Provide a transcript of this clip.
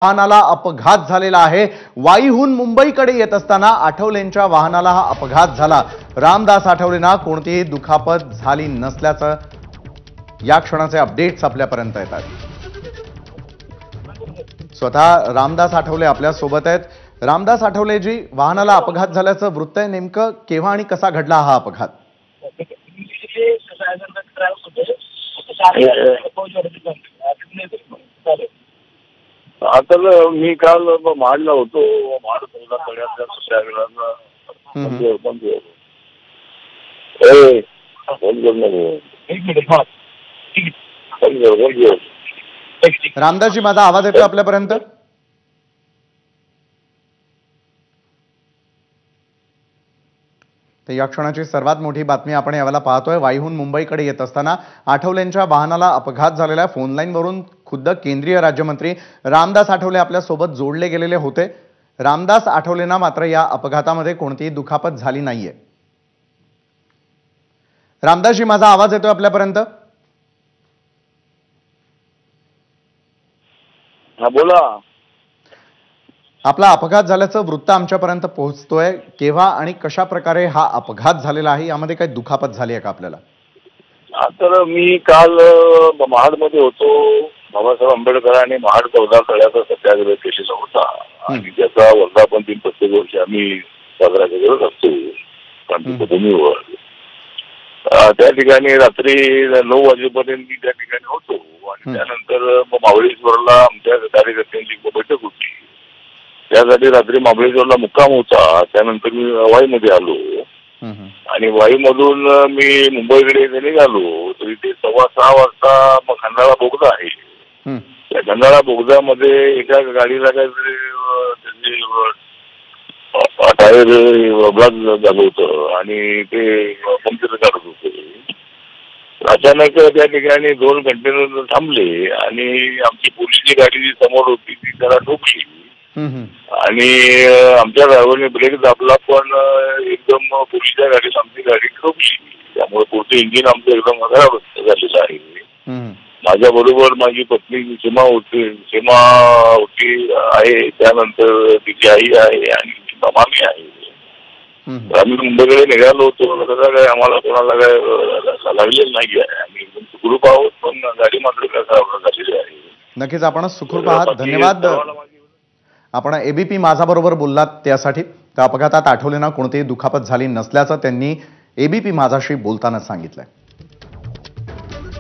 वाहनाला अपघात झालेला आहे। वाईहून मुंबईकडे येत असताना आठवलेंच्या वाहनाला हा अपघात झाला। रामदास आठवलेंना कोणतीही दुखापत झाली नसल्याचं या क्षणाचे अपडेट्स आपल्यापर्यंत येतात। स्वतः रामदास आठवले आपल्या सोबत आहेत। रामदास आठवले जी, वाहनाला अपघात झाल्याचं वृत्त आहे, नेमकं केव्हा आणि कसा घडला हा अपघात? आता मी काल महाडला होतो। महाड सौदा तळ्यातल्या सत्याग्रहाचा बंद रामदासजी, माझा आवाज येतोय आपल्यापर्यंत? तर या क्षणाची सर्वात मोठी बातमी आपण यावेळेला पाहतोय। वाईहून मुंबईकडे येत असताना आठवलेंच्या वाहनाला अपघात झालेला आहे। फोन लाईन वरून खुद्द केंद्रीय राज्यमंत्री रामदास आठवले आपल्या सोबत जोडले गेलेले होते। रामदास आठवलेंना मात्र या अपघातामध्ये कोणतीही दुखापत झाली नाहीये। रामदासजी, माझा आवाज येतोय आपल्यापर्यंत? हा, बोला। आपला अपघात झाल्याचं वृत्त आमच्यापर्यंत पोहोचतोय। केव्हा आणि कशा प्रकारे हा अपघात झालेला आहे, यामध्ये काही दुखापत झाली आहे का आपल्याला? तर मी काल महाडमध्ये होतो। बाबासाहेब आंबेडकरांनी महाड सौदा तळ्याचा सत्याग्रह केलेला होता आणि त्याचा वर्धापन दिन प्रत्येक वर्षी आम्ही साजरा करत असतो क्रांतीभूमीवर। त्या ठिकाणी रात्री 9 वाजेपर्यंत मी त्या ठिकाणी होतो आणि त्यानंतर महाबळेश्वरला आमच्या कार्यकर्त्यांची बैठक होती। त्यासाठी रात्री महाबळेश्वरला मुक्काम होता। त्यानंतर मी वाईमध्ये आलो आणि वाईमधून मी मुंबईकडे निघालो। तर इथे 6:15 वाजता खंडाळा बोगदा आहे। त्या खंडाळा बोगद्यामध्ये एका गाडीला काहीतरी टायर ब्लास्ट झालं होतं आणि ते पंक्चर काढत होते। अचानक त्या ठिकाणी 2 कंटेनर थांबले आणि आमची पोलीसची गाडी जी समोर होती ती त्याला ठोकली आणि आमच्या ड्रायव्हरने ब्रेक दाबला, पण एकदम पोलीसच्या गाडीत आमची गाडी ठोकली। त्यामुळे पुढचं इंजिन आमचं एकदम खराब झालेलं आहे। माझ्या बरोबर माझी पत्नी सीमा होती आहे, त्यानंतर तिची आई आहे आणि मामी आहे। आम्ही मुंबईकडे निघालो होतो। तसं काय आम्हाला कोणाला काय लागलेलं नाही आहे। आम्ही एकदम सुखरूप आहोत, पण गाडी मात्र काय खराब झालेली आहे। नक्कीच आपण सुखरूप आहात, धन्यवाद। आपण एबीपी माझा बरोबर बोललात त्यासाठी। त्या अपघातात आठवलेंना कोणतीही दुखापत झाली नसल्याचं त्यांनी एबीपी माझाशी बोलताना सांगितलंय।